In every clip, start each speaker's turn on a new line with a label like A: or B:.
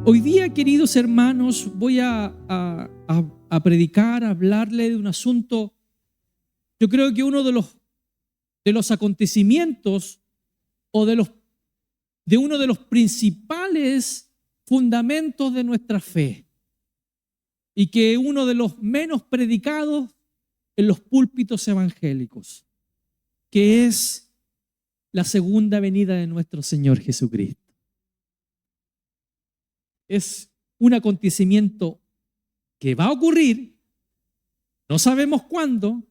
A: Hoy día, queridos hermanos, voy a predicar, a hablarle de un asunto. Yo creo que uno de los acontecimientos o de uno de los principales fundamentos de nuestra fe, y que uno de los menos predicados en los púlpitos evangélicos, que es la segunda venida de nuestro Señor Jesucristo. Es un acontecimiento que va a ocurrir, no sabemos cuándo,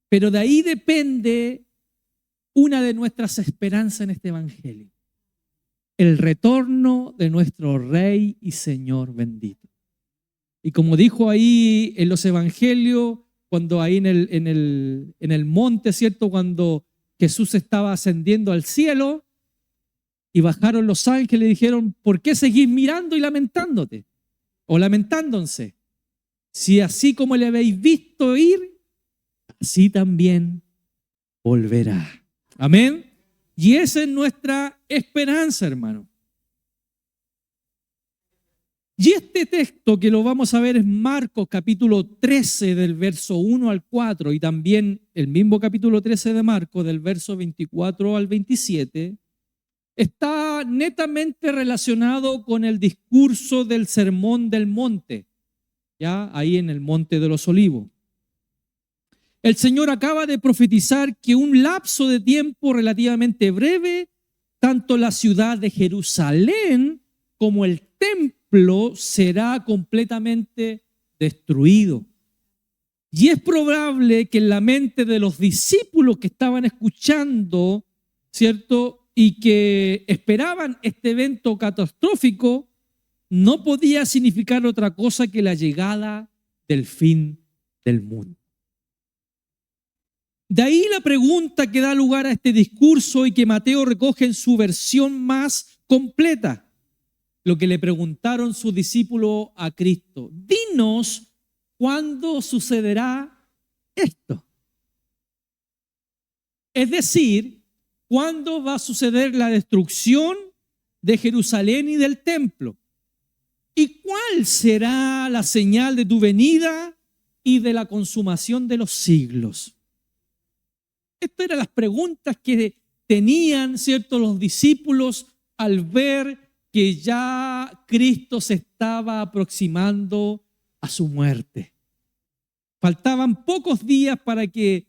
A: pero de ahí depende una de nuestras esperanzas en este evangelio: el retorno de nuestro Rey y Señor bendito. Y como dijo ahí en los evangelios, cuando ahí en el monte, ¿cierto? Cuando Jesús estaba ascendiendo al cielo y bajaron los ángeles y dijeron: ¿por qué seguís mirando y lamentándote? O lamentándose. Si así como le habéis visto ir, así también volverá. Amén. Y esa es nuestra esperanza, hermano. Y este texto que lo vamos a ver es Marcos capítulo 13 del verso 1 al 4, y también el mismo capítulo 13 de Marcos del verso 24 al 27, está netamente relacionado con el discurso del Sermón del Monte, ya ahí en el Monte de los Olivos. El Señor acaba de profetizar que un lapso de tiempo relativamente breve, tanto la ciudad de Jerusalén como el templo será completamente destruido. Y es probable que en la mente de los discípulos que estaban escuchando, ¿cierto?, y que esperaban este evento catastrófico, no podía significar otra cosa que la llegada del fin del mundo. De ahí la pregunta que da lugar a este discurso y que Mateo recoge en su versión más completa. Lo que le preguntaron sus discípulos a Cristo: dinos cuándo sucederá esto. Es decir, ¿cuándo va a suceder la destrucción de Jerusalén y del templo? ¿Y cuál será la señal de tu venida y de la consumación de los siglos? Estas eran las preguntas que tenían, ¿cierto?, los discípulos al ver que ya Cristo se estaba aproximando a su muerte. Faltaban pocos días para que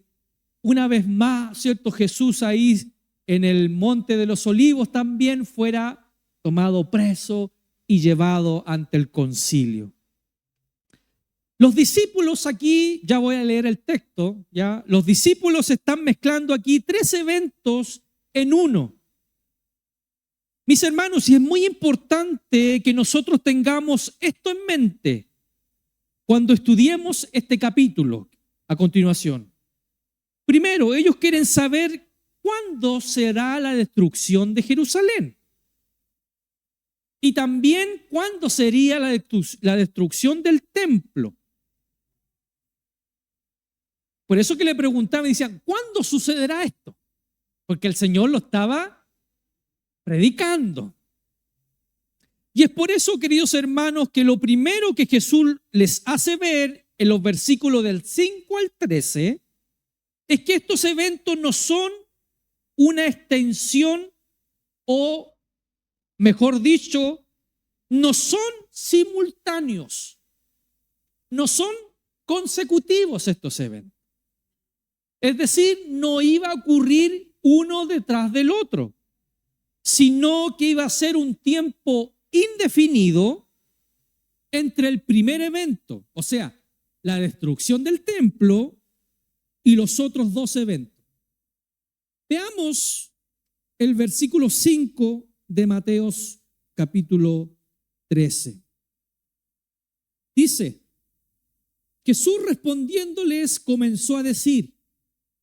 A: una vez más, ¿cierto?, Jesús ahí en el Monte de los Olivos también fuera tomado preso y llevado ante el concilio. Los discípulos aquí, ya voy a leer el texto, ya, los discípulos están mezclando aquí tres eventos en uno. Mis hermanos, y es muy importante que nosotros tengamos esto en mente cuando estudiemos este capítulo a continuación. Primero, ellos quieren saber cuándo será la destrucción de Jerusalén. Y también cuándo sería la destrucción del templo. Por eso que le preguntaban y decían: ¿cuándo sucederá esto? Porque el Señor lo estaba predicando. Y es por eso, queridos hermanos, que lo primero que Jesús les hace ver en los versículos del 5 al 13 es que estos eventos no son una extensión, o mejor dicho, no son simultáneos, no son consecutivos estos eventos. Es decir, no iba a ocurrir uno detrás del otro, sino que iba a ser un tiempo indefinido entre el primer evento, o sea, la destrucción del templo, y los otros dos eventos. Veamos el versículo 5 de Mateo capítulo 13. Dice: Jesús respondiéndoles comenzó a decir: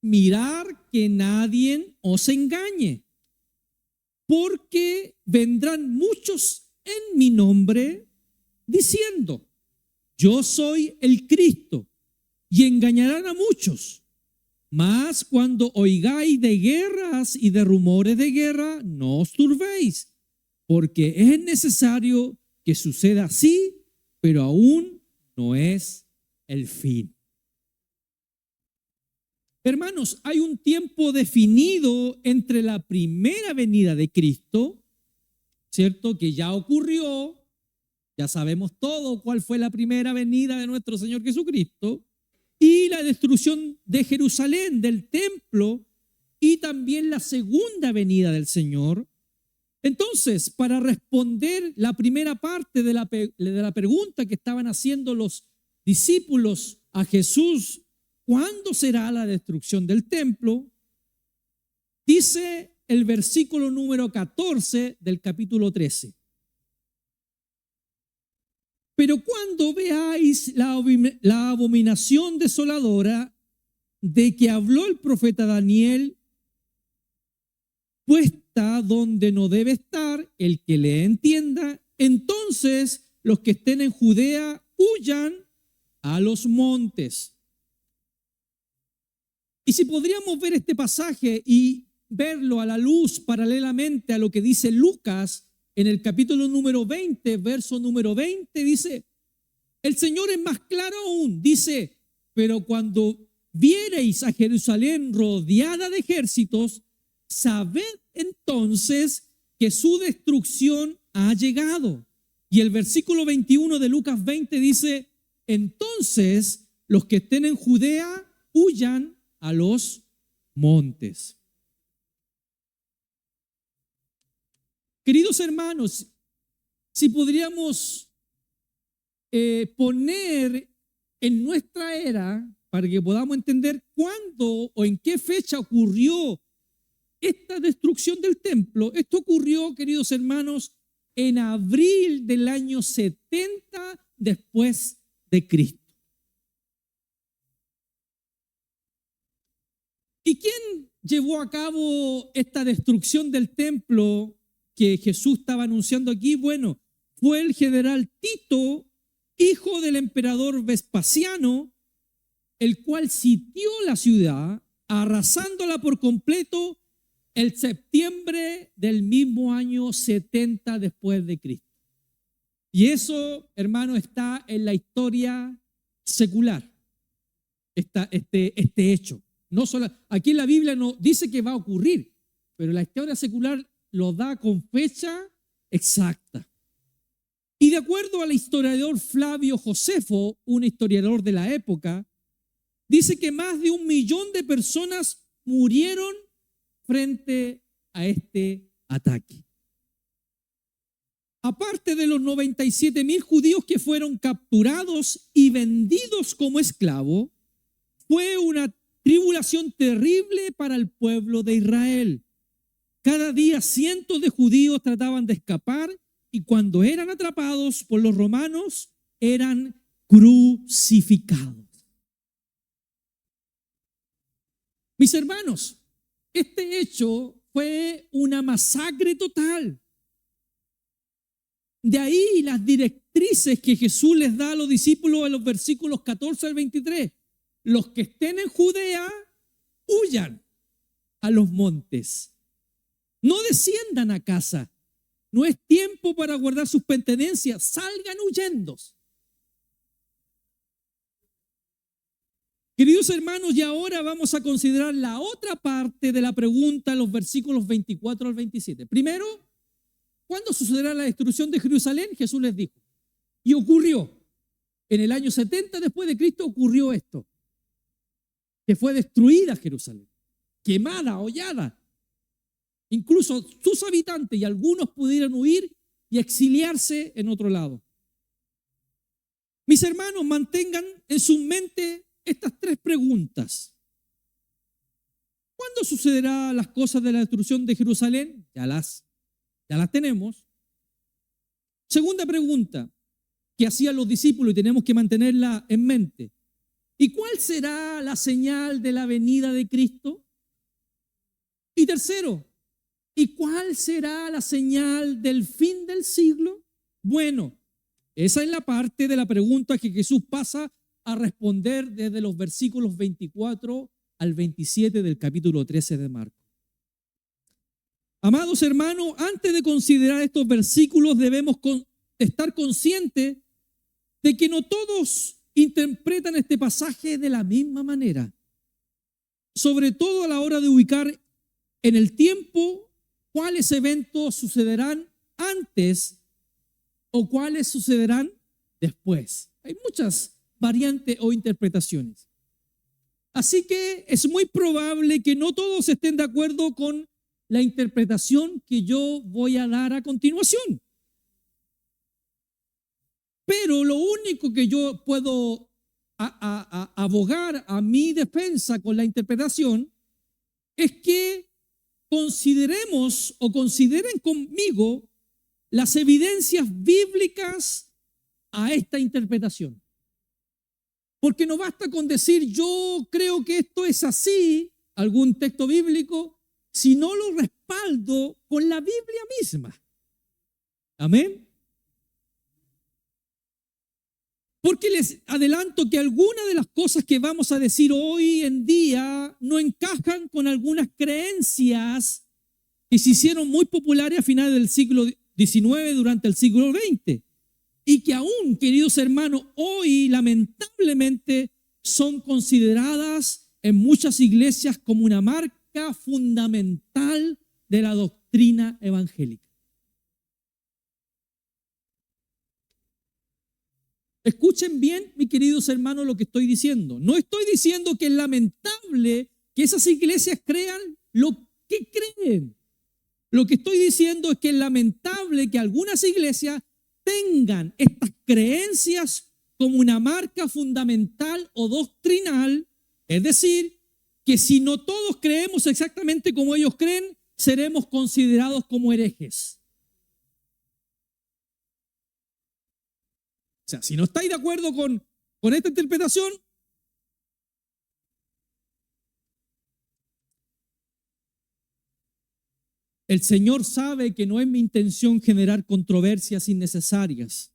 A: mirad que nadie os engañe, porque vendrán muchos en mi nombre diciendo: yo soy el Cristo, y engañarán a muchos. Mas cuando oigáis de guerras y de rumores de guerra, no os turbéis, porque es necesario que suceda así, pero aún no es el fin. Hermanos, hay un tiempo definido entre la primera venida de Cristo, ¿cierto? Que ya ocurrió, ya sabemos todo cuál fue la primera venida de nuestro Señor Jesucristo, y la destrucción de Jerusalén, del templo, y también la segunda venida del Señor. Entonces, para responder la primera parte de la pregunta que estaban haciendo los discípulos a Jesús, ¿cuándo será la destrucción del templo? Dice el versículo número 14 del capítulo 13. Pero cuando veáis la abominación desoladora de que habló el profeta Daniel, puesta donde no debe estar, el que le entienda, entonces los que estén en Judea huyan a los montes. Y si podríamos ver este pasaje y verlo a la luz paralelamente a lo que dice Lucas en el capítulo número 20, verso número 20, dice, el Señor es más claro aún, dice, pero cuando viereis a Jerusalén rodeada de ejércitos, sabed entonces que su destrucción ha llegado. Y el versículo 21 de Lucas 20 dice, entonces los que estén en Judea huyan a los montes. Queridos hermanos, si podríamos poner en nuestra era, para que podamos entender cuándo o en qué fecha ocurrió esta destrucción del templo, esto ocurrió, queridos hermanos, en abril del año 70 después de Cristo. ¿Y quién llevó a cabo esta destrucción del templo que Jesús estaba anunciando aquí? Bueno, fue el general Tito, hijo del emperador Vespasiano, el cual sitió la ciudad, arrasándola por completo el septiembre del mismo año 70 después de Cristo. Y eso, hermano, está en la historia secular, este hecho. No solo, aquí en la Biblia no dice que va a ocurrir, pero la historia secular lo da con fecha exacta. Y de acuerdo al historiador Flavio Josefo, un historiador de la época, dice que más de 1 millón de personas murieron frente a este ataque. Aparte de los 97,000 judíos que fueron capturados y vendidos como esclavos, fue una tribulación terrible para el pueblo de Israel. Cada día cientos de judíos trataban de escapar y cuando eran atrapados por los romanos eran crucificados. Mis hermanos, este hecho fue una masacre total. De ahí las directrices que Jesús les da a los discípulos en los versículos 14 al 23. Los que estén en Judea, huyan a los montes. No desciendan a casa. No es tiempo para guardar sus pertenencias. Salgan huyendo. Queridos hermanos, y ahora vamos a considerar la otra parte de la pregunta, los versículos 24 al 27. Primero, ¿cuándo sucederá la destrucción de Jerusalén? Jesús les dijo. Y ocurrió. En el año 70 después de Cristo ocurrió esto. Que fue destruida Jerusalén. Quemada, hollada. Incluso sus habitantes y algunos pudieron huir y exiliarse en otro lado. Mis hermanos, mantengan en su mente estas 3 preguntas. ¿Cuándo sucederán las cosas de la destrucción de Jerusalén? Ya las tenemos. Segunda pregunta que hacían los discípulos y tenemos que mantenerla en mente. ¿Y cuál será la señal de la venida de Cristo? Y tercero, ¿y cuál será la señal del fin del siglo? Bueno, esa es la parte de la pregunta que Jesús pasa a responder desde los versículos 24 al 27 del capítulo 13 de Marcos. Amados hermanos, antes de considerar estos versículos debemos estar consciente de que no todos interpretan este pasaje de la misma manera, sobre todo a la hora de ubicar en el tiempo cuáles eventos sucederán antes o cuáles sucederán después. Hay muchas variantes o interpretaciones. Así que es muy probable que no todos estén de acuerdo con la interpretación que yo voy a dar a continuación. Pero lo único que yo puedo abogar a mi defensa con la interpretación es que consideremos o consideren conmigo las evidencias bíblicas a esta interpretación. Porque no basta con decir yo creo que esto es así, algún texto bíblico, si no lo respaldo con la Biblia misma. Amén. Porque les adelanto que algunas de las cosas que vamos a decir hoy en día no encajan con algunas creencias que se hicieron muy populares a finales del siglo XIX, durante el siglo XX. Y que aún, queridos hermanos, hoy lamentablemente son consideradas en muchas iglesias como una marca fundamental de la doctrina evangélica. Escuchen bien, mis queridos hermanos, lo que estoy diciendo. No estoy diciendo que es lamentable que esas iglesias crean lo que creen. Lo que estoy diciendo es que es lamentable que algunas iglesias tengan estas creencias como una marca fundamental o doctrinal, es decir, que si no todos creemos exactamente como ellos creen, seremos considerados como herejes. O sea, si no estáis de acuerdo con esta interpretación, el Señor sabe que no es mi intención generar controversias innecesarias,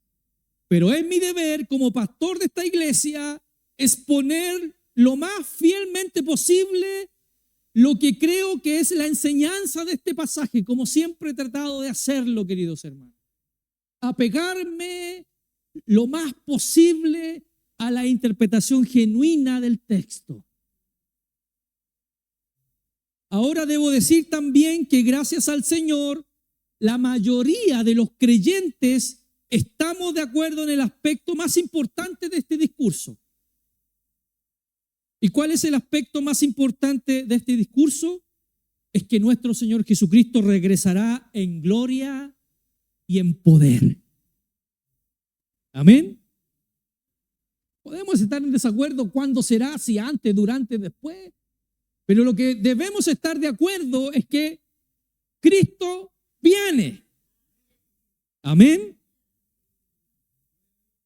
A: pero es mi deber como pastor de esta iglesia exponer lo más fielmente posible lo que creo que es la enseñanza de este pasaje, como siempre he tratado de hacerlo, queridos hermanos. Apegarme lo más posible a la interpretación genuina del texto. Ahora debo decir también que gracias al Señor, la mayoría de los creyentes estamos de acuerdo en el aspecto más importante de este discurso. ¿Y cuál es el aspecto más importante de este discurso? Es que nuestro Señor Jesucristo regresará en gloria y en poder. Amén. Podemos estar en desacuerdo cuándo será, si antes, durante, después. Pero lo que debemos estar de acuerdo es que Cristo viene. Amén.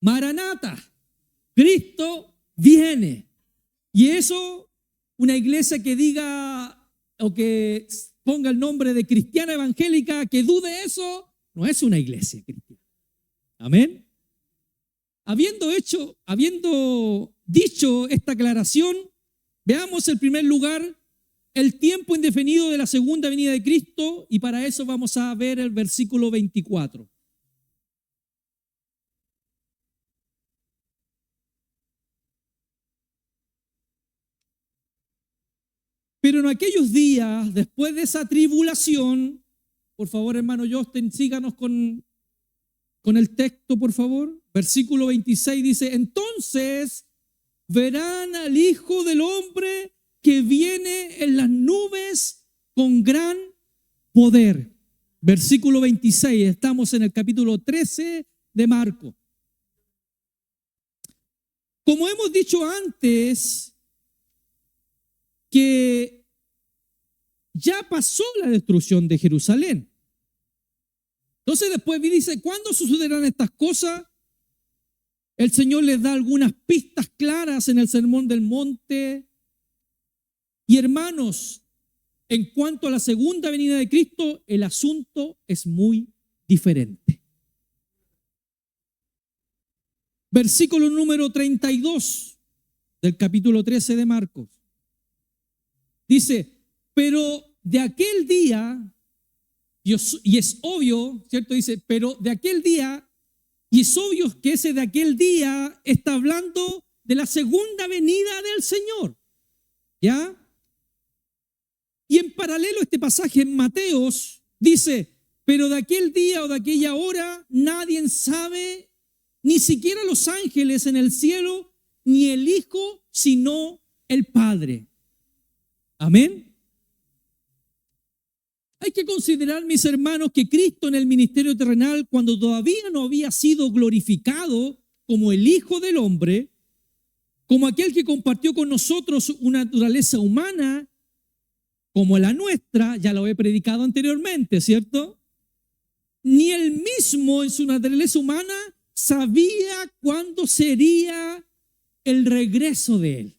A: Maranata. Cristo viene. Y eso, una iglesia que diga o que ponga el nombre de cristiana evangélica, que dude eso, no es una iglesia cristiana. Amén. Habiendo dicho esta aclaración, veamos en primer lugar el tiempo indefinido de la segunda venida de Cristo, y para eso vamos a ver el versículo 24. Pero en aquellos días, después de esa tribulación, por favor, hermano Justin, síganos con el texto, por favor. Versículo 26 dice: entonces verán al Hijo del Hombre que viene en las nubes con gran poder. Versículo 26, estamos en el capítulo 13 de Marcos. Como hemos dicho antes, que ya pasó la destrucción de Jerusalén. Entonces después dice, ¿cuándo sucederán estas cosas? El Señor les da algunas pistas claras en el Sermón del Monte. Y hermanos, en cuanto a la segunda venida de Cristo, el asunto es muy diferente. Versículo número 32 del capítulo 13 de Marcos. Dice, pero de aquel día, y es obvio, ¿cierto? Dice, pero de aquel día Y es obvio que ese de aquel día está hablando de la segunda venida del Señor. ¿Ya? Y en paralelo este pasaje en Mateos dice, pero de aquel día o de aquella hora nadie sabe, ni siquiera los ángeles en el cielo, ni el Hijo, sino el Padre. Amén. Hay que considerar, mis hermanos, que Cristo en el ministerio terrenal, cuando todavía no había sido glorificado como el Hijo del Hombre, como aquel que compartió con nosotros una naturaleza humana como la nuestra, ya lo he predicado anteriormente, ¿cierto? Ni él mismo en su naturaleza humana sabía cuándo sería el regreso de él.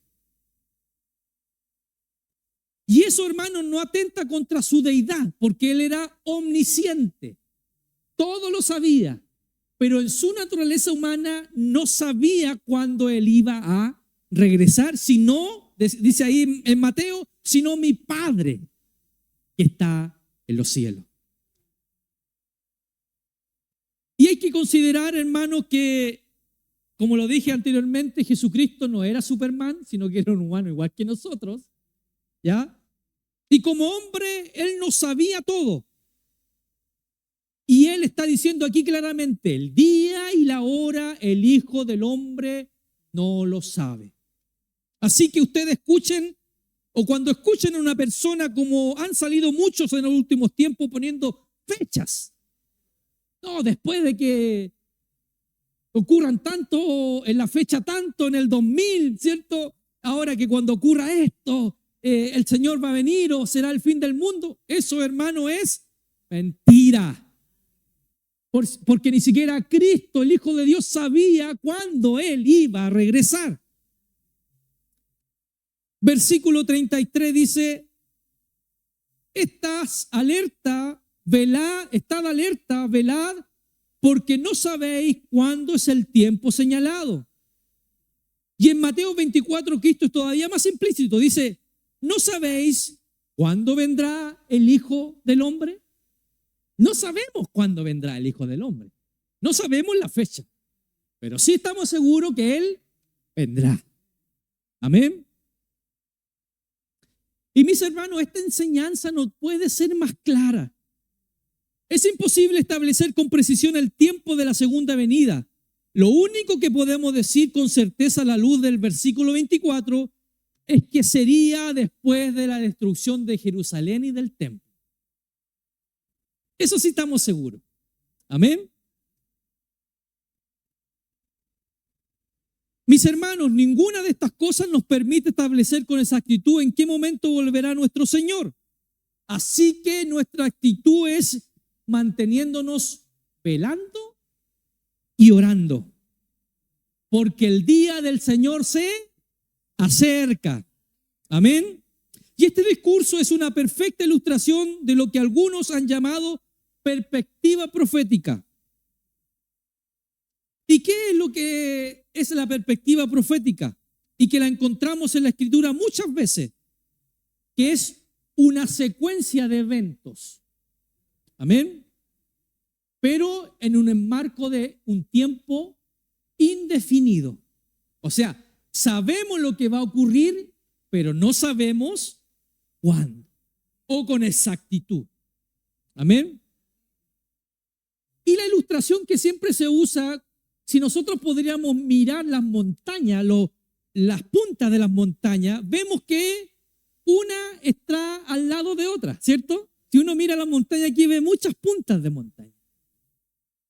A: Y eso, hermanos, no atenta contra su deidad, porque él era omnisciente. Todo lo sabía, pero en su naturaleza humana no sabía cuándo él iba a regresar, sino, dice ahí en Mateo, sino mi Padre que está en los cielos. Y hay que considerar, hermanos, que, como lo dije anteriormente, Jesucristo no era Superman, sino que era un humano igual que nosotros, ¿ya? Y como hombre, él no sabía todo. Y él está diciendo aquí claramente, el día y la hora el Hijo del Hombre no lo sabe. Así que ustedes escuchen, o cuando escuchen a una persona, como han salido muchos en los últimos tiempos poniendo fechas. No, después de que ocurran tanto, en la fecha tanto, en el 2000, ¿cierto? Ahora que cuando ocurra esto, el Señor va a venir o será el fin del mundo. Eso, hermano, es mentira. Porque ni siquiera Cristo, el Hijo de Dios, sabía cuándo Él iba a regresar. Versículo 33 dice, estad alerta, velad, porque no sabéis cuándo es el tiempo señalado. Y en Mateo 24, Cristo es todavía más implícito, dice, ¿no sabéis cuándo vendrá el Hijo del Hombre? No sabemos cuándo vendrá el Hijo del Hombre. No sabemos la fecha, pero sí estamos seguros que Él vendrá. Amén. Y mis hermanos, esta enseñanza no puede ser más clara. Es imposible establecer con precisión el tiempo de la segunda venida. Lo único que podemos decir con certeza a la luz del versículo 24 es que sería después de la destrucción de Jerusalén y del templo. Eso sí estamos seguros. Amén. Mis hermanos, ninguna de estas cosas nos permite establecer con exactitud en qué momento volverá nuestro Señor. Así que nuestra actitud es manteniéndonos velando y orando, porque el día del Señor se acerca. Amén. Y este discurso es una perfecta ilustración de lo que algunos han llamado perspectiva profética. ¿Y qué es lo que es la perspectiva profética? Y que la encontramos en la Escritura muchas veces, que es una secuencia de eventos. Amén. Pero en un enmarco de un tiempo indefinido. O sea, sabemos lo que va a ocurrir, pero no sabemos cuándo o con exactitud. Amén. Y la ilustración que siempre se usa, si nosotros podríamos mirar las montañas, las puntas de las montañas, vemos que una está al lado de otra, ¿cierto? Si uno mira la montaña aquí ve muchas puntas de montaña.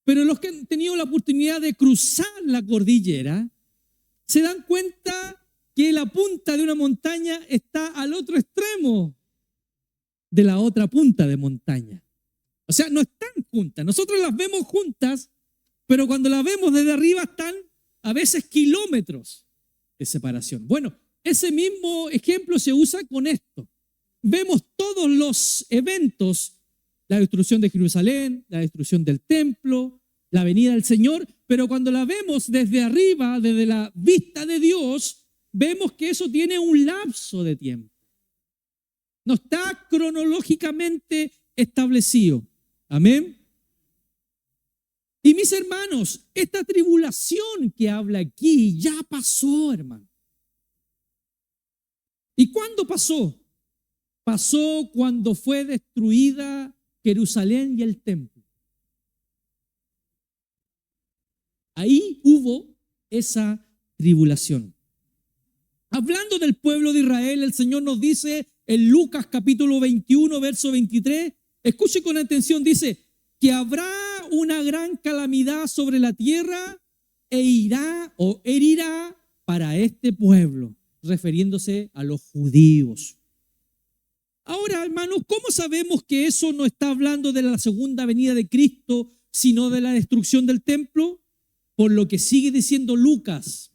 A: Pero los que han tenido la oportunidad de cruzar la cordillera, se dan cuenta que la punta de una montaña está al otro extremo de la otra punta de montaña. O sea, no están juntas. Nosotros las vemos juntas, pero cuando las vemos desde arriba están a veces kilómetros de separación. Bueno, ese mismo ejemplo se usa con esto. Vemos todos los eventos, la destrucción de Jerusalén, la destrucción del templo, la venida del Señor, pero cuando la vemos desde arriba, desde la vista de Dios, vemos que eso tiene un lapso de tiempo. No está cronológicamente establecido. Amén. Y mis hermanos, esta tribulación que habla aquí ya pasó, hermano. ¿Y cuándo pasó? Pasó cuando fue destruida Jerusalén y el templo. Ahí hubo esa tribulación. Hablando del pueblo de Israel, el Señor nos dice en Lucas capítulo 21, verso 23, escuche con atención, dice que habrá una gran calamidad sobre la tierra e irá o herirá para este pueblo, refiriéndose a los judíos. Ahora, hermanos, ¿cómo sabemos que eso no está hablando de la segunda venida de Cristo, sino de la destrucción del templo? Por lo que sigue diciendo Lucas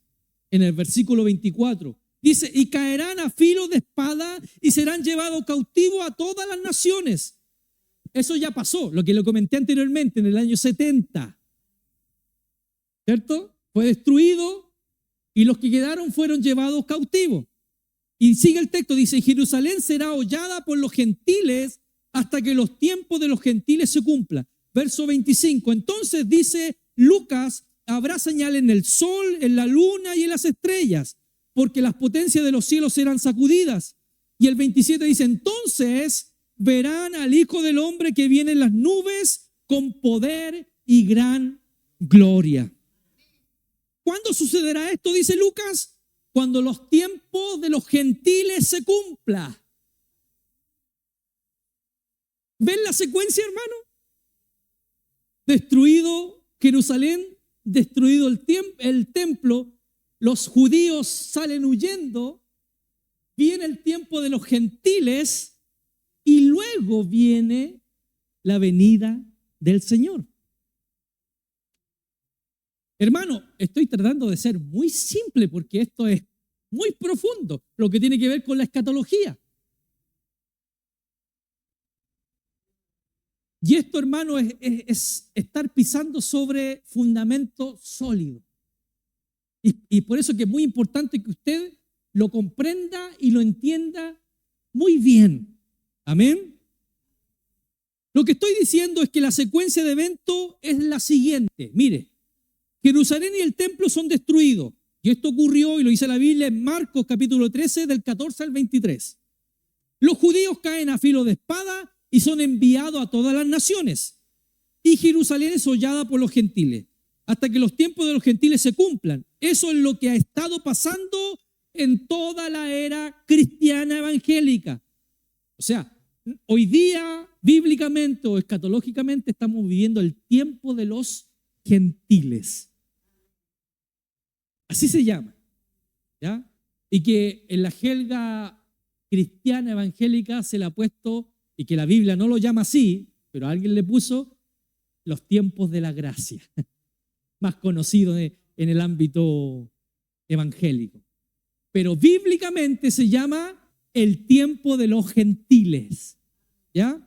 A: en el versículo 24. Dice, y caerán a filo de espada y serán llevados cautivos a todas las naciones. Eso ya pasó, lo que le comenté anteriormente, en el año 70. ¿Cierto? Fue destruido y los que quedaron fueron llevados cautivos. Y sigue el texto, dice, Jerusalén será hollada por los gentiles hasta que los tiempos de los gentiles se cumplan. Verso 25, entonces dice Lucas, habrá señal en el sol, en la luna y en las estrellas, porque las potencias de los cielos serán sacudidas. Y el 27 dice, entonces verán al Hijo del Hombre que viene en las nubes con poder y gran gloria. ¿Cuándo sucederá esto? Dice Lucas, cuando los tiempos de los gentiles se cumplan. ¿Ven la secuencia, hermano? Destruido Jerusalén, destruido el templo, los judíos salen huyendo, viene el tiempo de los gentiles y luego viene la venida del Señor. Hermano, estoy tratando de ser muy simple porque esto es muy profundo, lo que tiene que ver con la escatología. Y esto, hermano, es estar pisando sobre fundamento sólido. Y por eso que es muy importante que usted lo comprenda y lo entienda muy bien. Amén. Lo que estoy diciendo es que la secuencia de eventos es la siguiente. Mire, Jerusalén y el templo son destruidos. Y esto ocurrió, y lo dice la Biblia en Marcos capítulo 13, del 14 al 23. Los judíos caen a filo de espada y son enviados a todas las naciones. Y Jerusalén es hollada por los gentiles, hasta que los tiempos de los gentiles se cumplan. Eso es lo que ha estado pasando en toda la era cristiana evangélica. O sea, hoy día, bíblicamente o escatológicamente, estamos viviendo el tiempo de los gentiles. Así se llama, ¿ya? Y que en la jerga cristiana evangélica se le ha puesto, y que la Biblia no lo llama así, pero alguien le puso los tiempos de la gracia, más conocido en el ámbito evangélico. Pero bíblicamente se llama el tiempo de los gentiles, ¿ya?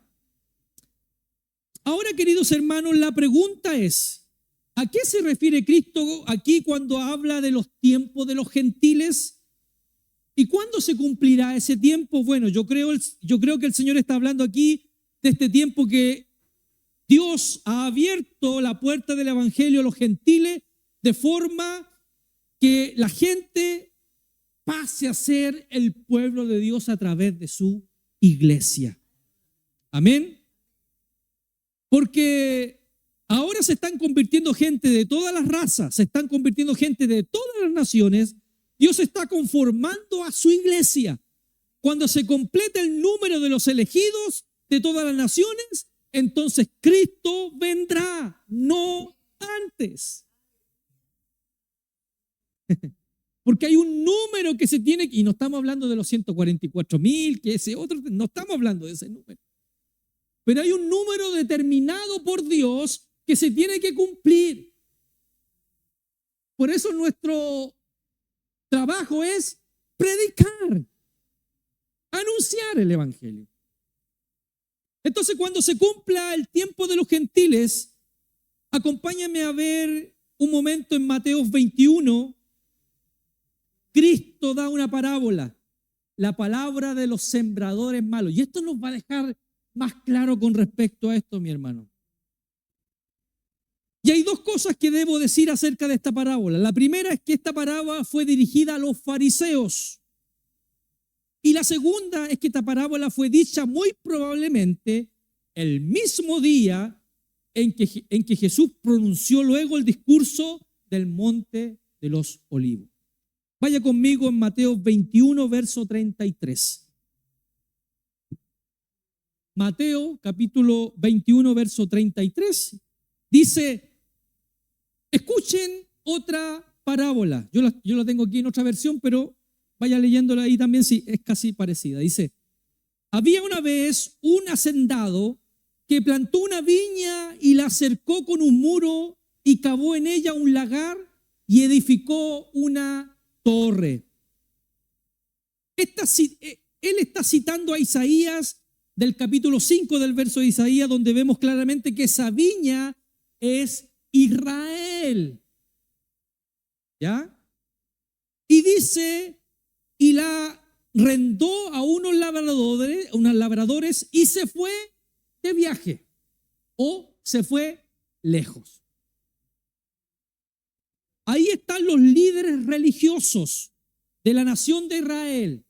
A: Ahora, queridos hermanos, la pregunta es, ¿a qué se refiere Cristo aquí cuando habla de los tiempos de los gentiles? ¿Y cuándo se cumplirá ese tiempo? Bueno, yo creo que el Señor está hablando aquí de este tiempo que Dios ha abierto la puerta del evangelio a los gentiles de forma que la gente pase a ser el pueblo de Dios a través de su iglesia. Amén. Porque ahora se están convirtiendo gente de todas las razas, se están convirtiendo gente de todas las naciones. Dios está conformando a su iglesia. Cuando se completa el número de los elegidos de todas las naciones, entonces Cristo vendrá, no antes. Porque hay un número que se tiene, y no estamos hablando de los 144,000, que ese otro, no estamos hablando de ese número. Pero hay un número determinado por Dios que se tiene que cumplir. Por eso nuestro trabajo es predicar, anunciar el evangelio. Entonces, cuando se cumpla el tiempo de los gentiles, acompáñame a ver un momento en Mateo 21. Cristo da una parábola, la palabra de los sembradores malos. Y esto nos va a dejar más claro con respecto a esto, mi hermano. Y hay dos cosas que debo decir acerca de esta parábola. La primera es que esta parábola fue dirigida a los fariseos. Y la segunda es que esta parábola fue dicha muy probablemente el mismo día en que Jesús pronunció luego el discurso del Monte de los Olivos. Vaya conmigo en Mateo 21, verso 33. Mateo capítulo 21, verso 33. Dice, escuchen otra parábola. Yo la tengo aquí en otra versión, pero vaya leyéndola ahí también, sí, es casi parecida. Dice, había una vez un hacendado que plantó una viña y la cercó con un muro y cavó en ella un lagar y edificó una torre. Él está citando a Isaías del capítulo 5 del verso de Isaías, donde vemos claramente que esa viña es Israel. ¿Ya? Y dice, y la arrendó a unos labradores y se fue de viaje o se fue lejos. Ahí están los líderes religiosos de la nación de Israel.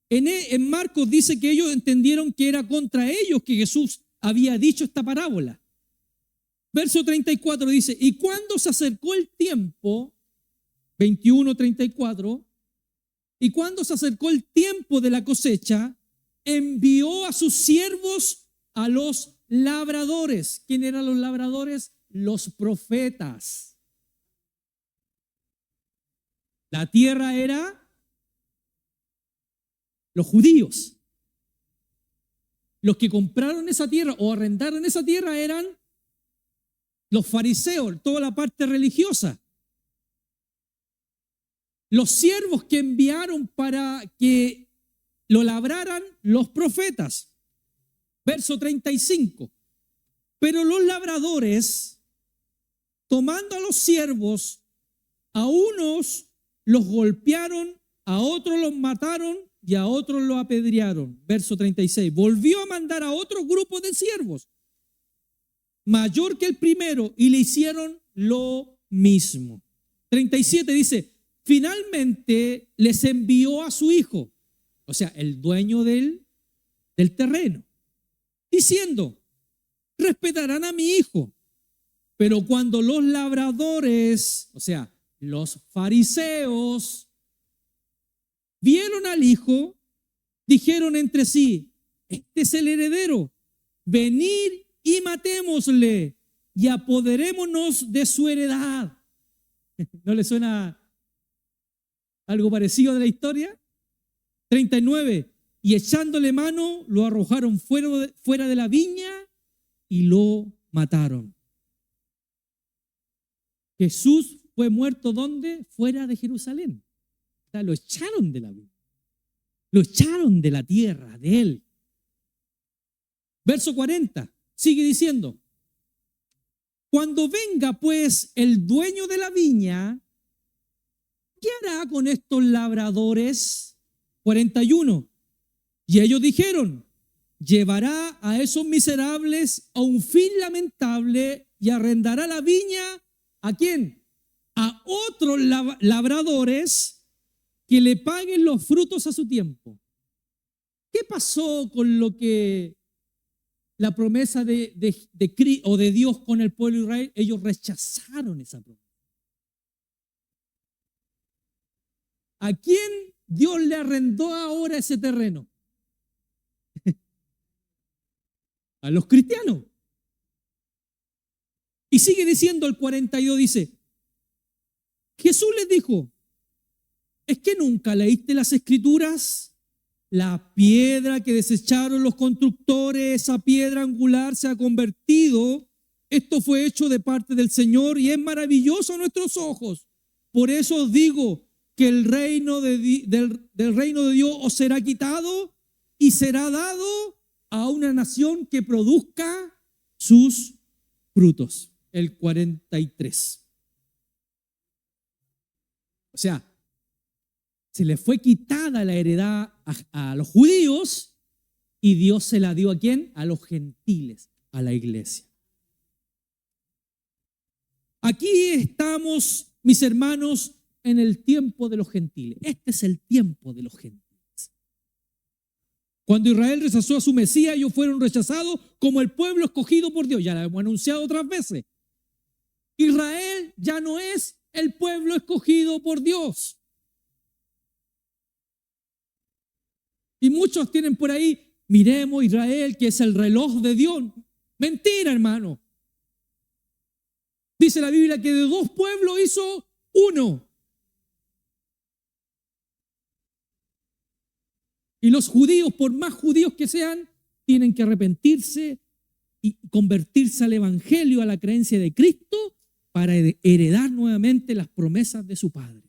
A: En Marcos dice que ellos entendieron que era contra ellos que Jesús había dicho esta parábola. Verso 34 dice, y cuando se acercó el tiempo, 21:34, y cuando se acercó el tiempo de la cosecha, envió a sus siervos a los labradores. ¿Quién eran los labradores? Los profetas. La tierra era los judíos. Los que compraron esa tierra o arrendaron esa tierra eran los fariseos, toda la parte religiosa. Los siervos que enviaron para que lo labraran, los profetas. Verso 35. Pero los labradores, tomando a los siervos, a unos los golpearon, a otros los mataron y a otros los apedrearon. Verso 36. Volvió a mandar a otro grupo de siervos, mayor que el primero, y le hicieron lo mismo. 37 dice, finalmente les envió a su hijo, o sea, el dueño del terreno, diciendo, respetarán a mi hijo. Pero cuando los labradores, o sea, los fariseos, vieron al hijo, dijeron entre sí, este es el heredero, venid y matémosle y apoderémonos de su heredad. ¿No le suena algo parecido de la historia? 39. Y echándole mano, lo arrojaron fuera de la viña y lo mataron. Jesús fue muerto ¿dónde? Fuera de Jerusalén. O sea, lo echaron de la viña. Lo echaron de la tierra, de él. Verso 40. Sigue diciendo, cuando venga pues el dueño de la viña, ¿qué hará con estos labradores? 41. Y ellos dijeron, llevará a esos miserables a un fin lamentable y arrendará la viña, ¿a quién? A otros labradores que le paguen los frutos a su tiempo. ¿Qué pasó con lo que la promesa de Dios con el pueblo de Israel? Ellos rechazaron esa promesa. ¿A quién Dios le arrendó ahora ese terreno? A los cristianos. Y sigue diciendo el 42, dice, Jesús les dijo, ¿es que nunca leíste las escrituras? La piedra que desecharon los constructores, esa piedra angular se ha convertido. Esto fue hecho de parte del Señor y es maravilloso a nuestros ojos. Por eso os digo que el reino del reino de Dios os será quitado y será dado a una nación que produzca sus frutos. El 43. O sea, se le fue quitada la heredad a los judíos y Dios se la dio ¿a quién? A los gentiles, a la iglesia. Aquí estamos, mis hermanos, en el tiempo de los gentiles. Este es el tiempo de los gentiles. Cuando Israel rechazó a su Mesías, ellos fueron rechazados como el pueblo escogido por Dios. Ya lo hemos anunciado otras veces. Israel ya no es el pueblo escogido por Dios. Y muchos tienen por ahí, miremos Israel, que es el reloj de Dios. Mentira, hermano. Dice la Biblia que de dos pueblos hizo uno. Y los judíos, por más judíos que sean, tienen que arrepentirse y convertirse al evangelio, a la creencia de Cristo, para heredar nuevamente las promesas de su Padre.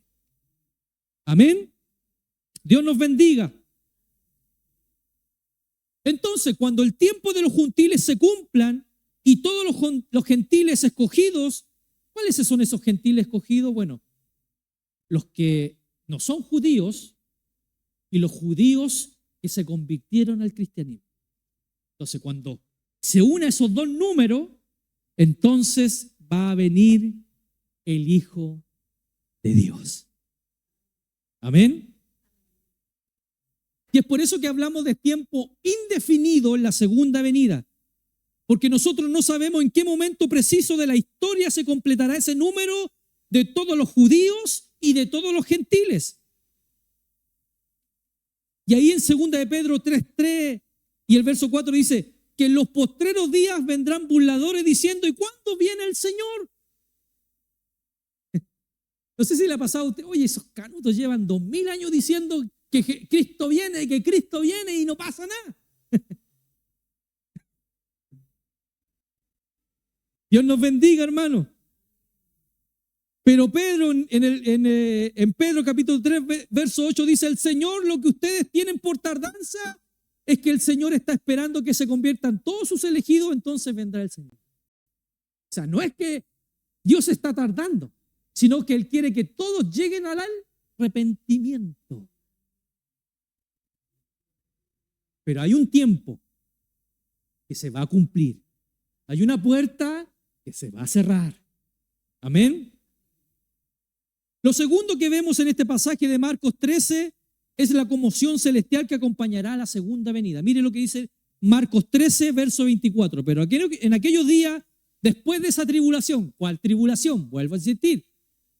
A: Amén. Dios nos bendiga. Entonces, cuando el tiempo de los gentiles se cumplan y todos los gentiles escogidos, ¿cuáles son esos gentiles escogidos? Bueno, los que no son judíos y los judíos que se convirtieron al cristianismo. Entonces, cuando se unen esos dos números, entonces va a venir el Hijo de Dios. Amén. Y es por eso que hablamos de tiempo indefinido en la segunda venida, porque nosotros no sabemos en qué momento preciso de la historia se completará ese número de todos los judíos y de todos los gentiles. Y ahí en 2 de Pedro 3:3 y el verso 4 dice que en los postreros días vendrán burladores diciendo, ¿y cuándo viene el Señor? No sé si le ha pasado a usted, oye, esos canutos llevan 2000 años diciendo que Cristo viene y no pasa nada. Dios nos bendiga, hermano. Pero Pedro, en Pedro capítulo 3, verso 8 dice, el Señor, lo que ustedes tienen por tardanza es que el Señor está esperando que se conviertan todos sus elegidos, entonces vendrá el Señor. O sea, no es que Dios está tardando, sino que Él quiere que todos lleguen al arrepentimiento. Pero hay un tiempo que se va a cumplir. Hay una puerta que se va a cerrar. Amén. Lo segundo que vemos en este pasaje de Marcos 13 es la conmoción celestial que acompañará a la segunda venida. Mire lo que dice Marcos 13, verso 24. Pero en aquellos días, después de esa tribulación, ¿cuál tribulación? Vuelvo a insistir.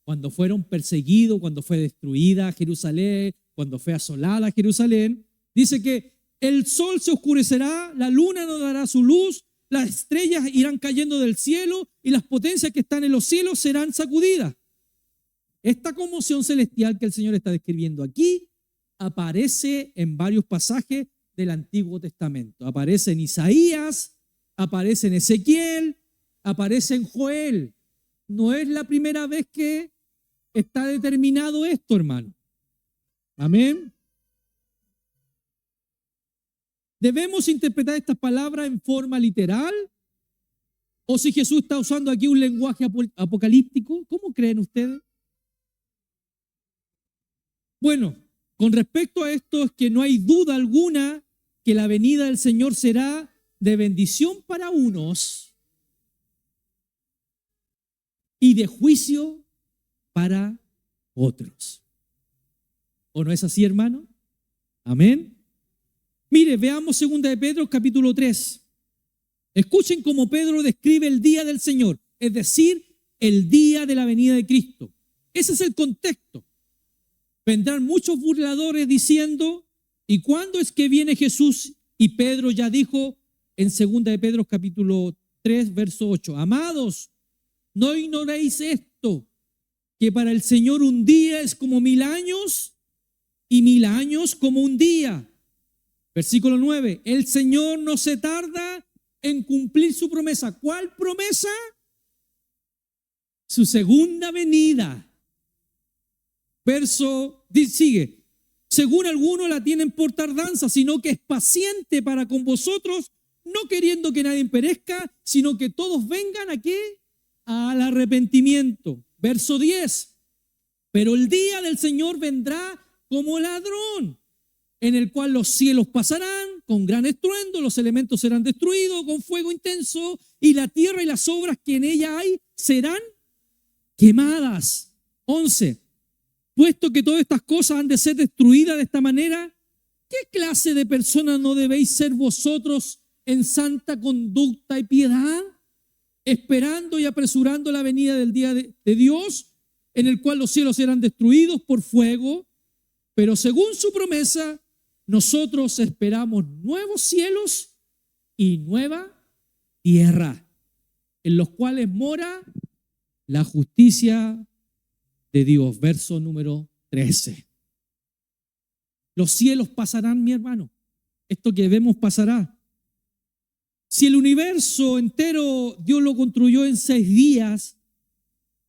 A: Cuando fueron perseguidos, cuando fue destruida Jerusalén, cuando fue asolada Jerusalén, dice que el sol se oscurecerá, la luna no dará su luz, las estrellas irán cayendo del cielo y las potencias que están en los cielos serán sacudidas. Esta conmoción celestial que el Señor está describiendo aquí aparece en varios pasajes del Antiguo Testamento. Aparece en Isaías, aparece en Ezequiel, aparece en Joel. No es la primera vez que está determinado esto, hermano. Amén. ¿Debemos interpretar estas palabras en forma literal? ¿O si Jesús está usando aquí un lenguaje apocalíptico? ¿Cómo creen ustedes? Bueno, con respecto a esto es que no hay duda alguna que la venida del Señor será de bendición para unos y de juicio para otros. ¿O no es así, hermano? Amén. Mire, veamos 2 de Pedro capítulo 3. Escuchen cómo Pedro describe el día del Señor, es decir, el día de la venida de Cristo. Ese es el contexto. Vendrán muchos burladores diciendo, ¿y cuándo es que viene Jesús? Y Pedro ya dijo en 2 de Pedro capítulo 3, verso 8, amados, no ignoréis esto, que para el Señor un día es como 1000 años y 1000 años como un día. Versículo 9, el Señor no se tarda en cumplir su promesa. ¿Cuál promesa? Su segunda venida. Verso sigue, según algunos la tienen por tardanza, sino que es paciente para con vosotros, no queriendo que nadie perezca, sino que todos vengan ¿a qué? Al arrepentimiento. Verso 10, pero el día del Señor vendrá como ladrón, en el cual los cielos pasarán con gran estruendo, los elementos serán destruidos con fuego intenso, y la tierra y las obras que en ella hay serán quemadas. 11. Puesto que todas estas cosas han de ser destruidas de esta manera, ¿qué clase de personas no debéis ser vosotros en santa conducta y piedad, esperando y apresurando la venida del día de Dios, en el cual los cielos serán destruidos por fuego? Pero según su promesa, nosotros esperamos nuevos cielos y nueva tierra, en los cuales mora la justicia de Dios. Verso número 13. Los cielos pasarán, mi hermano. Esto que vemos pasará. Si el universo entero Dios lo construyó en 6 días,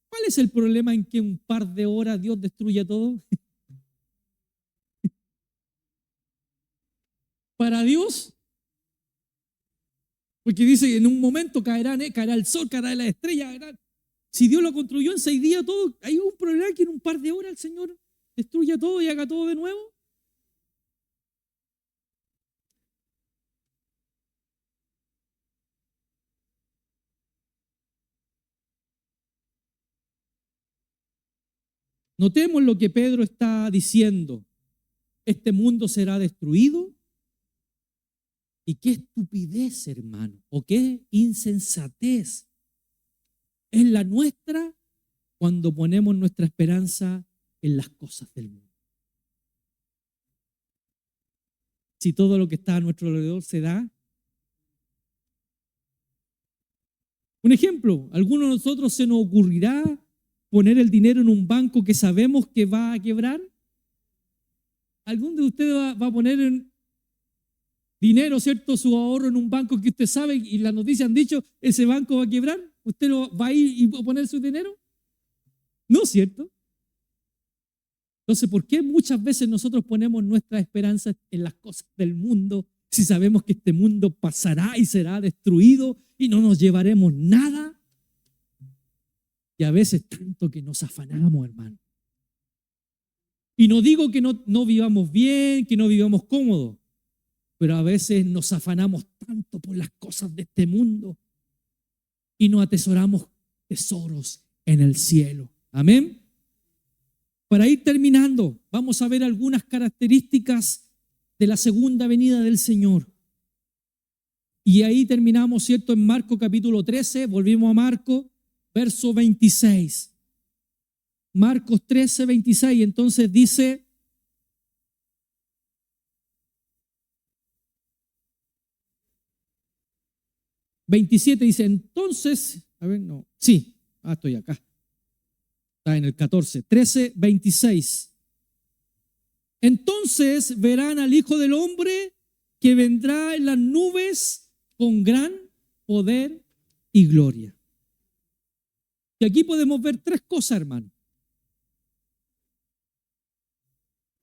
A: ¿cuál es el problema en que un par de horas Dios destruya todo? Para Dios, porque dice que en un momento caerá el sol, caerá la estrella. Si Dios lo construyó en 6 días todo, ¿hay un problema que en un par de horas el Señor destruya todo y haga todo de nuevo? Notemos lo que Pedro está diciendo. Este mundo será destruido. Y qué estupidez, hermano, o qué insensatez es la nuestra cuando ponemos nuestra esperanza en las cosas del mundo. Si todo lo que está a nuestro alrededor se da. Un ejemplo, ¿a alguno de nosotros se nos ocurrirá poner el dinero en un banco que sabemos que va a quebrar? ¿Algún de ustedes va a poner dinero, cierto, su ahorro en un banco que usted sabe y las noticias han dicho ese banco va a quebrar? ¿Usted va a ir y va a poner su dinero? No, ¿cierto? Entonces, ¿por qué muchas veces nosotros ponemos nuestra esperanza en las cosas del mundo si sabemos que este mundo pasará y será destruido y no nos llevaremos nada? Y a veces tanto que nos afanamos, hermano. Y no digo que no vivamos bien, que no vivamos cómodos, pero a veces nos afanamos tanto por las cosas de este mundo y no atesoramos tesoros en el cielo. Amén. Para ir terminando, vamos a ver algunas características de la segunda venida del Señor. Y ahí terminamos, ¿cierto? En Marcos capítulo 13, volvimos a Marcos, verso 26. Marcos 13, 26, entonces dice: «27», dice, entonces, a ver, no, sí, estoy acá. Está en el 14, 13, 26. «Entonces verán al Hijo del Hombre que vendrá en las nubes con gran poder y gloria». Y aquí podemos ver 3 cosas, hermano.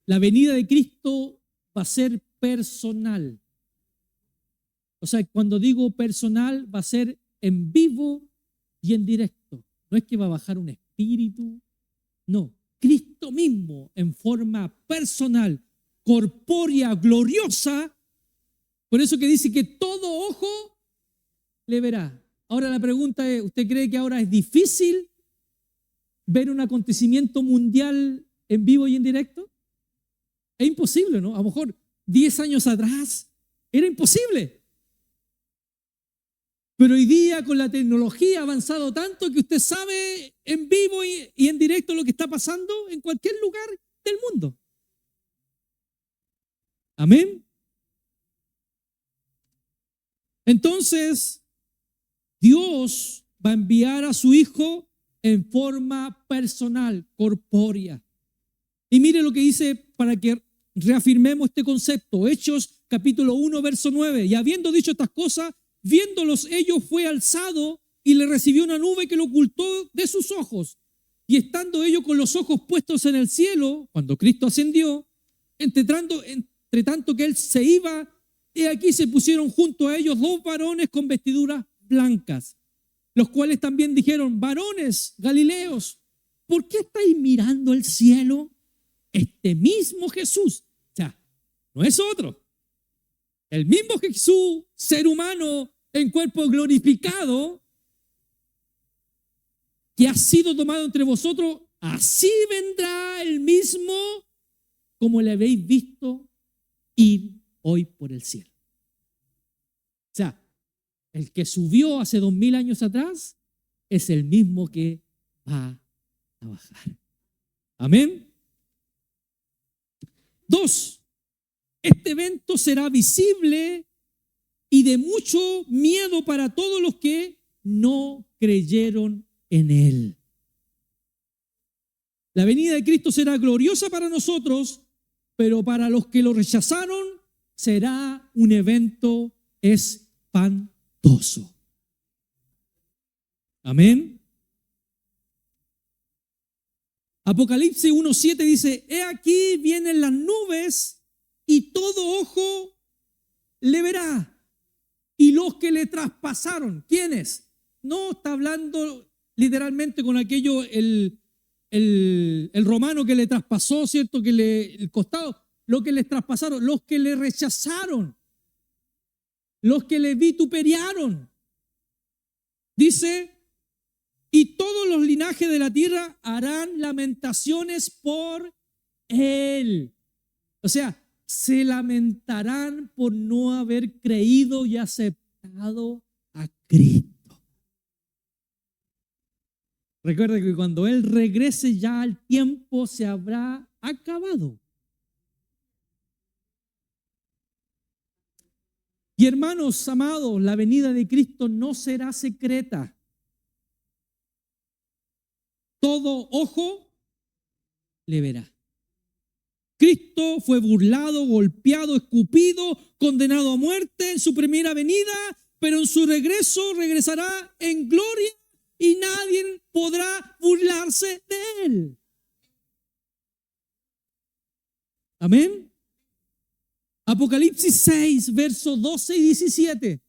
A: La venida de Cristo va a ser personal. O sea, cuando digo personal, va a ser en vivo y en directo. No es que va a bajar un espíritu, no. Cristo mismo, en forma personal, corpórea, gloriosa. Por eso que dice que todo ojo le verá. Ahora la pregunta es, ¿usted cree que ahora es difícil ver un acontecimiento mundial en vivo y en directo? Es imposible, ¿no? A lo mejor 10 años atrás era imposible. Pero hoy día con la tecnología ha avanzado tanto que usted sabe en vivo y en directo lo que está pasando en cualquier lugar del mundo. Amén. Entonces, Dios va a enviar a su Hijo en forma personal, corpórea. Y mire lo que dice para que reafirmemos este concepto. Hechos capítulo 1, verso 9. Y habiendo dicho estas cosas, viéndolos ellos, fue alzado y le recibió una nube que lo ocultó de sus ojos. Y estando ellos con los ojos puestos en el cielo, cuando Cristo ascendió, entre tanto que él se iba, he aquí se pusieron junto a ellos 2 varones con vestiduras blancas, los cuales también dijeron: varones galileos, ¿por qué estáis mirando el cielo? Este mismo Jesús, o sea, no es otro, el mismo Jesús, ser humano en cuerpo glorificado, que ha sido tomado entre vosotros, así vendrá el mismo como le habéis visto ir hoy por el cielo. O sea, el que subió hace 2000 años atrás es el mismo que va a bajar. Amén. 2. Este evento será visible y de mucho miedo para todos los que no creyeron en Él. La venida de Cristo será gloriosa para nosotros, pero para los que lo rechazaron será un evento espantoso. Amén. Apocalipsis 1:7 dice: he aquí vienen las nubes y todo ojo le verá. Y los que le traspasaron, ¿quiénes? No está hablando literalmente con aquello, el romano que le traspasó, ¿cierto? El costado, lo que les traspasaron, los que le rechazaron, los que le vituperiaron. Dice: y todos los linajes de la tierra harán lamentaciones por él. O sea, se lamentarán por no haber creído y aceptado a Cristo. Recuerda que cuando Él regrese ya el tiempo se habrá acabado. Y hermanos amados, la venida de Cristo no será secreta. Todo ojo le verá. Cristo fue burlado, golpeado, escupido, condenado a muerte en su primera venida, pero en su regreso regresará en gloria y nadie podrá burlarse de Él. Amén. Apocalipsis 6, versos 12 y 17.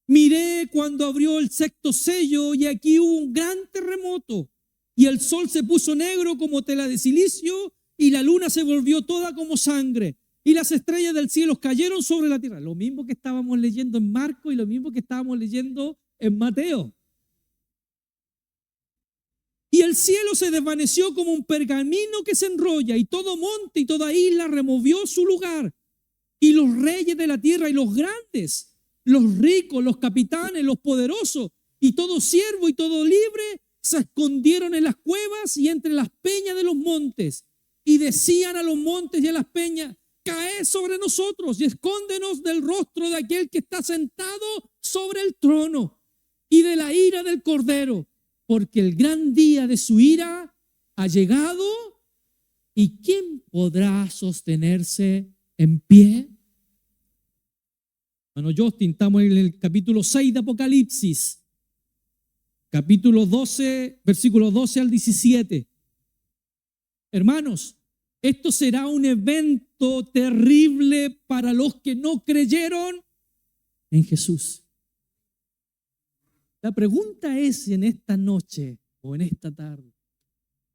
A: Miré cuando abrió el sexto sello y aquí hubo un gran terremoto y el sol se puso negro como tela de silicio y la luna se volvió toda como sangre y las estrellas del cielo cayeron sobre la tierra. Lo mismo que estábamos leyendo en Marcos y lo mismo que estábamos leyendo en Mateo. Y el cielo se desvaneció como un pergamino que se enrolla y todo monte y toda isla removió su lugar. Y los reyes de la tierra y los grandes, los ricos, los capitanes, los poderosos y todo siervo y todo libre se escondieron en las cuevas y entre las peñas de los montes. Y decían a los montes y a las peñas: caed sobre nosotros y escóndenos del rostro de aquel que está sentado sobre el trono y de la ira del Cordero, porque el gran día de su ira ha llegado, ¿y quién podrá sostenerse en pie? Bueno, Justin, estamos en el capítulo 6 de Apocalipsis, capítulo 12, versículos 12 al 17. Hermanos, esto será un evento terrible para los que no creyeron en Jesús. La pregunta es, en esta noche o en esta tarde,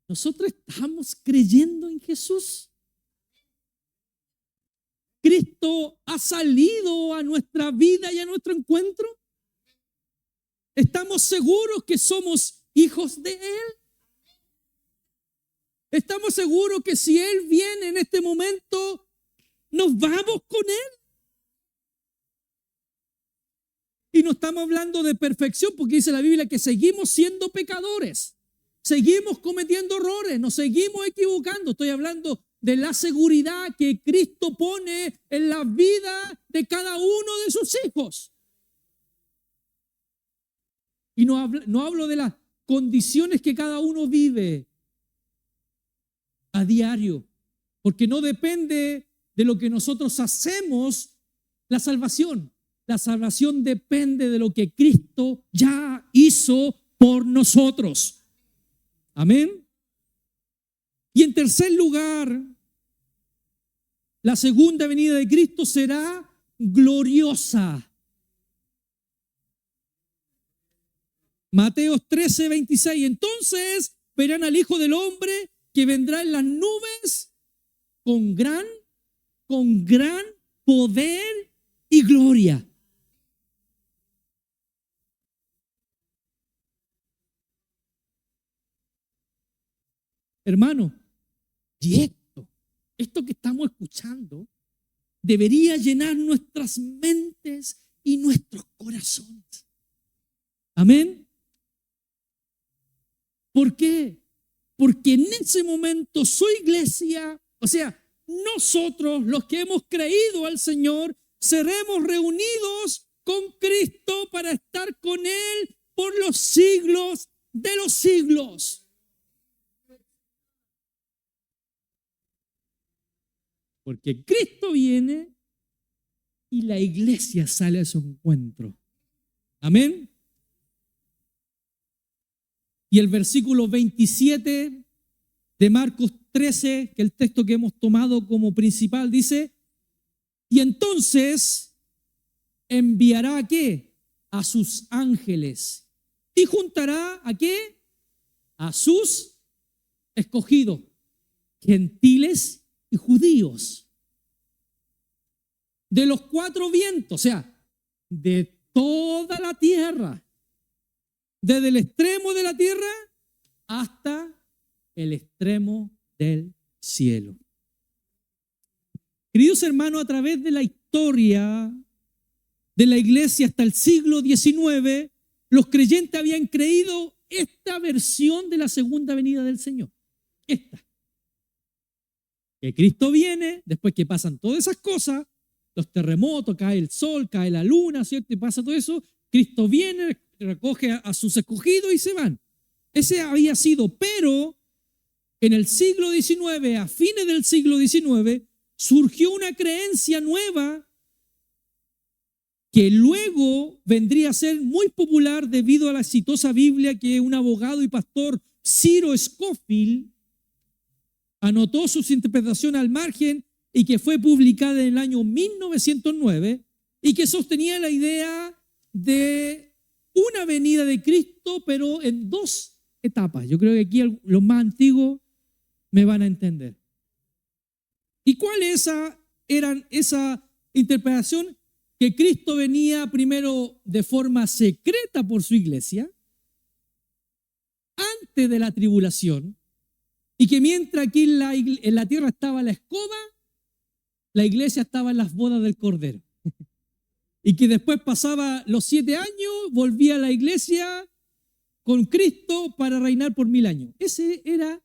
A: ¿nosotros estamos creyendo en Jesús? ¿Cristo ha salido a nuestra vida y a nuestro encuentro? ¿Estamos seguros que somos hijos de Él? ¿Estamos seguros que si Él viene en este momento, nos vamos con Él? Y no estamos hablando de perfección, porque dice la Biblia que seguimos siendo pecadores, seguimos cometiendo errores, nos seguimos equivocando. Estoy hablando de la seguridad que Cristo pone en la vida de cada uno de sus hijos. Y no hablo de las condiciones que cada uno vive a diario, porque no depende de lo que nosotros hacemos la salvación. La salvación depende de lo que Cristo ya hizo por nosotros. Amén. Y en tercer lugar, la segunda venida de Cristo será gloriosa. Mateo 13, 26. Entonces verán al Hijo del Hombre que vendrá en las nubes con gran poder y gloria. Hermano, y esto que estamos escuchando, debería llenar nuestras mentes y nuestros corazones. Amén. ¿Por qué? Porque en ese momento su iglesia, o sea, nosotros los que hemos creído al Señor, seremos reunidos con Cristo para estar con Él por los siglos de los siglos. Porque Cristo viene y la iglesia sale a su encuentro. Amén. Y el versículo 27 de Marcos 13, que es el texto que hemos tomado como principal, dice: y entonces enviará ¿a qué? A sus ángeles. Y juntará ¿a qué? A sus escogidos, gentiles y judíos, de los cuatro vientos, o sea, de toda la tierra, desde el extremo de la tierra hasta el extremo del cielo. Queridos hermanos, a través de la historia de la iglesia hasta el siglo XIX, los creyentes habían creído esta versión de la segunda venida del Señor. Esta. Que Cristo viene, después que pasan todas esas cosas, los terremotos, cae el sol, cae la luna, ¿cierto? Y pasa todo eso, Cristo viene, recoge a sus escogidos y se van. Ese había sido, pero en el siglo XIX, a fines del siglo XIX, surgió una creencia nueva que luego vendría a ser muy popular debido a la exitosa Biblia que un abogado y pastor, Ciro Scofield, anotó sus interpretaciones al margen y que fue publicada en el año 1909 y que sostenía la idea de una venida de Cristo, pero en dos etapas. Yo creo que aquí los más antiguos me van a entender. ¿Y cuál era esa interpretación? Que Cristo venía primero de forma secreta por su iglesia, antes de la tribulación, y que mientras aquí en la tierra estaba la escoba, la iglesia estaba en las bodas del Cordero. Y que después pasaba los 7 años, volvía a la iglesia con Cristo para reinar por 1000 años. Esa era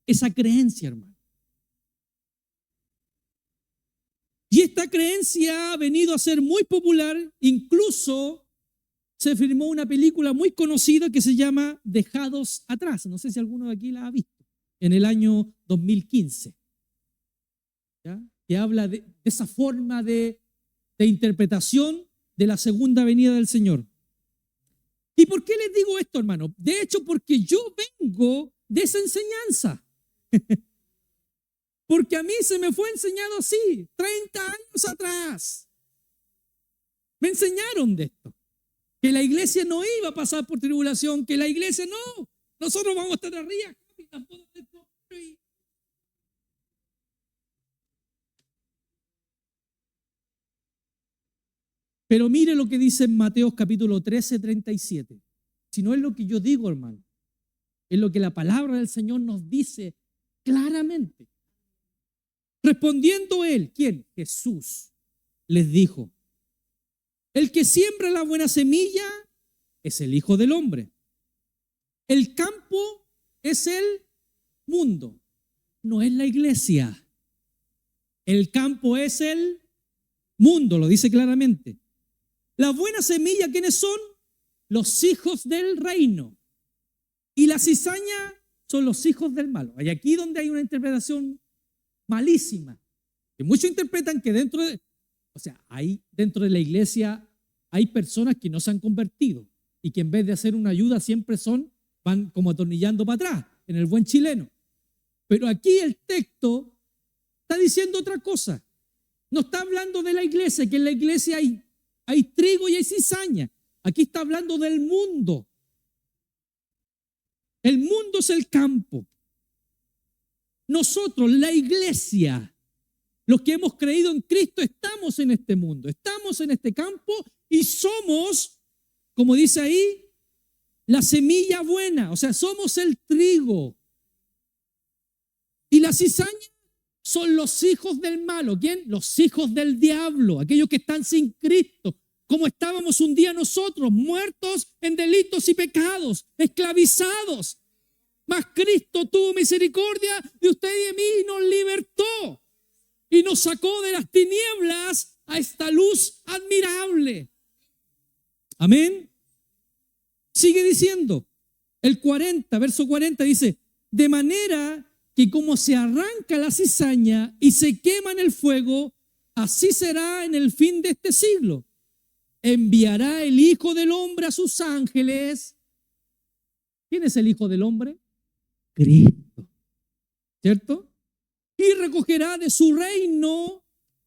A: esa creencia, hermano. Y esta creencia ha venido a ser muy popular, incluso se filmó una película muy conocida que se llama Dejados Atrás. No sé si alguno de aquí la ha visto, en el año 2015. ¿Ya? Que habla de esa forma de interpretación de la segunda venida del Señor. ¿Y por qué les digo esto, hermano? De hecho, porque yo vengo de esa enseñanza. Porque a mí se me fue enseñado así, 30 años atrás. Me enseñaron de esto. Que la iglesia no iba a pasar por tribulación, que la iglesia no. Nosotros vamos a estar arriba. Pero mire lo que dice en Mateo capítulo 13, 37. Si no es lo que yo digo, hermano. Es lo que la palabra del Señor nos dice claramente. Respondiendo él, ¿quién? Jesús les dijo: el que siembra la buena semilla es el Hijo del Hombre. El campo es el mundo, no es la iglesia. El campo es el mundo, lo dice claramente. La buena semilla, ¿quiénes son? Los hijos del reino. Y la cizaña son los hijos del malo. Hay aquí donde hay una interpretación malísima, que muchos interpretan que dentro de la iglesia hay personas que no se han convertido y que en vez de hacer una ayuda siempre van como atornillando para atrás, en el buen chileno. Pero aquí el texto está diciendo otra cosa. No está hablando de la iglesia, que en la iglesia hay trigo y hay cizaña. Aquí está hablando del mundo. El mundo es el campo. Nosotros, la iglesia, los que hemos creído en Cristo, estamos en este mundo, estamos en este campo y somos, como dice ahí, la semilla buena, o sea, somos el trigo. Y la cizaña son los hijos del malo. ¿Quién? Los hijos del diablo, aquellos que están sin Cristo, como estábamos un día nosotros, muertos en delitos y pecados, esclavizados. Mas Cristo tuvo misericordia de usted y de mí y nos libertó y nos sacó de las tinieblas a esta luz admirable. Amén. Sigue diciendo, el 40, verso 40 dice, de manera que como se arranca la cizaña y se quema en el fuego, así será en el fin de este siglo. Enviará el Hijo del Hombre a sus ángeles. ¿Quién es el Hijo del Hombre? Cristo, ¿cierto? Y recogerá de su reino.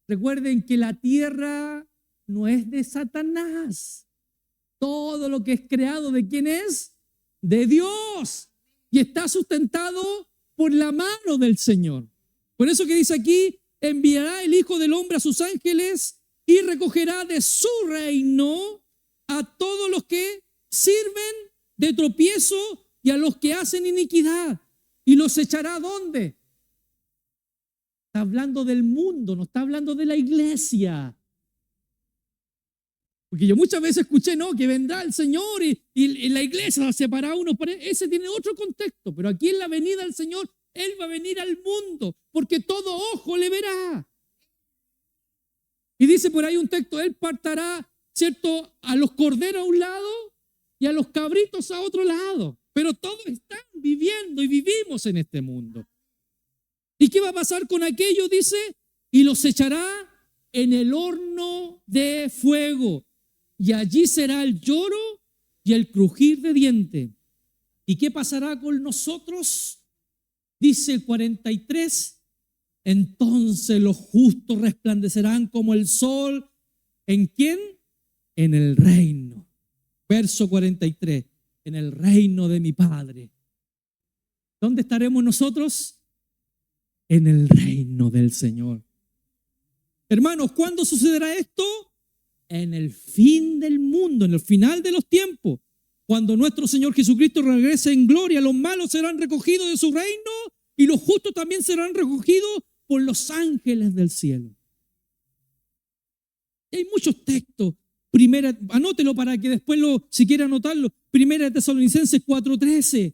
A: Recuerden que la tierra no es de Satanás. Todo lo que es creado, ¿de quién es? De Dios. Y está sustentado por la mano del Señor. Por eso que dice aquí, enviará el Hijo del Hombre a sus ángeles y recogerá de su reino a todos los que sirven de tropiezo y a los que hacen iniquidad. ¿Y los echará dónde? Está hablando del mundo, no está hablando de la iglesia. Porque yo muchas veces escuché, no, que vendrá el Señor y la iglesia separará unos. Ese tiene otro contexto, pero aquí en la venida del Señor, Él va a venir al mundo, porque todo ojo le verá. Y dice por ahí un texto, Él partará, ¿cierto?, a los corderos a un lado y a los cabritos a otro lado. Pero todos están viviendo y vivimos en este mundo. ¿Y qué va a pasar con aquello? Dice, y los echará en el horno de fuego. Y allí será el lloro y el crujir de dientes. ¿Y qué pasará con nosotros? Dice el 43, entonces los justos resplandecerán como el sol. ¿En quién? En el reino. Verso 43, en el reino de mi Padre. ¿Dónde estaremos nosotros? En el reino del Señor. Hermanos, ¿cuándo sucederá esto? En el fin del mundo, en el final de los tiempos. Cuando nuestro Señor Jesucristo regrese en gloria, los malos serán recogidos de su reino y los justos también serán recogidos por los ángeles del cielo. Hay muchos textos. Anótelo para que después, si quiere anotarlo. Primera de Tesalonicenses 4:13.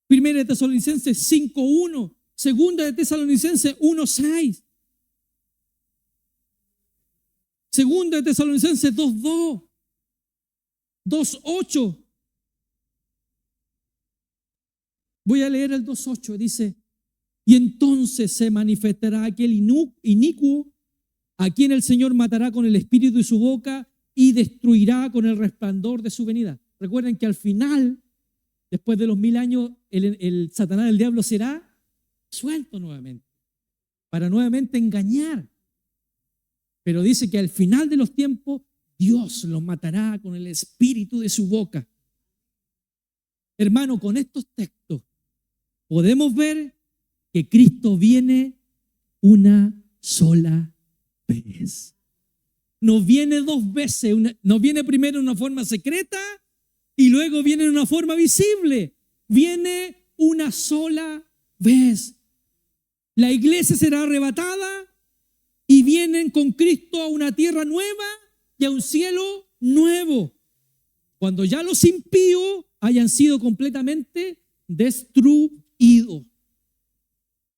A: Primera de Tesalonicenses 5:1. Segunda de Tesalonicenses 1:6. Segunda de Tesalonicenses 2:2. 2:8. Voy a leer el 2:8. Dice, y entonces se manifestará aquel inicuo a quien el Señor matará con el espíritu de su boca y destruirá con el resplandor de su venida. Recuerden que al final, después de los 1000 años, el Satanás, el diablo, será suelto nuevamente, para nuevamente engañar. Pero dice que al final de los tiempos, Dios los matará con el espíritu de su boca. Hermano, con estos textos podemos ver que Cristo viene una sola vez. No viene dos veces, no viene primero en una forma secreta y luego viene en una forma visible. Viene una sola vez. La iglesia será arrebatada y vienen con Cristo a una tierra nueva y a un cielo nuevo. Cuando ya los impíos hayan sido completamente destruidos.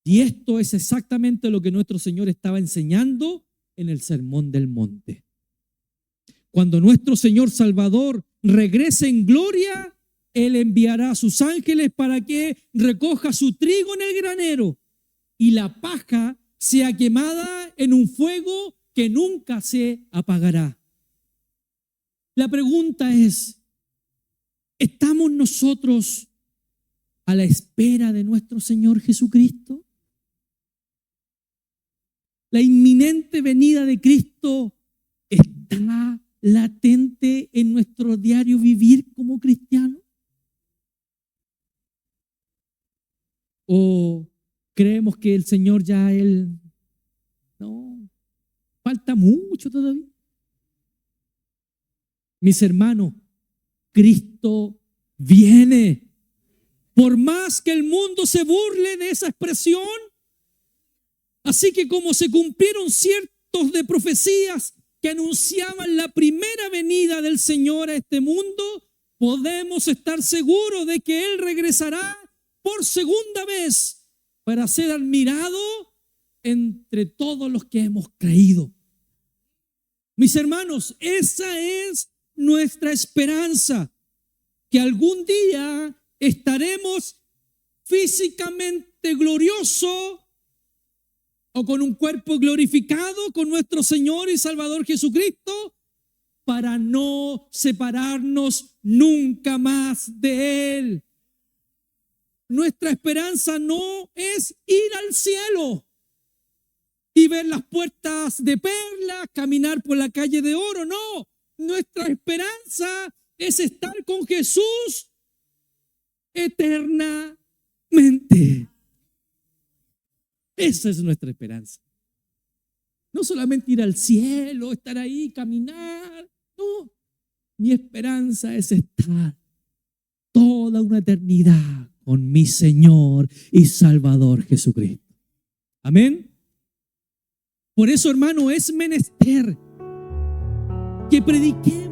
A: Y esto es exactamente lo que nuestro Señor estaba enseñando en el Sermón del Monte. Cuando nuestro Señor Salvador regrese en gloria, Él enviará a sus ángeles para que recoja su trigo en el granero y la paja sea quemada en un fuego que nunca se apagará. La pregunta es, ¿estamos nosotros a la espera de nuestro Señor Jesucristo? La inminente venida de Cristo está latente en nuestro diario vivir como cristianos. ¿O creemos que el Señor ya Él, no, falta mucho todavía? Mis hermanos, Cristo viene. Por más que el mundo se burle de esa expresión, así que como se cumplieron ciertos de profecías que anunciaban la primera venida del Señor a este mundo, podemos estar seguros de que Él regresará por segunda vez para ser admirado entre todos los que hemos creído. Mis hermanos, esa es nuestra esperanza, que algún día estaremos físicamente gloriosos o con un cuerpo glorificado con nuestro Señor y Salvador Jesucristo, para no separarnos nunca más de Él. Nuestra esperanza no es ir al cielo y ver las puertas de perlas, caminar por la calle de oro, no. Nuestra esperanza es estar con Jesús eternamente. Esa es nuestra esperanza. No solamente ir al cielo, estar ahí, caminar. No, mi esperanza es estar toda una eternidad con mi Señor y Salvador Jesucristo. Amén. Por eso, hermano, es menester que prediquemos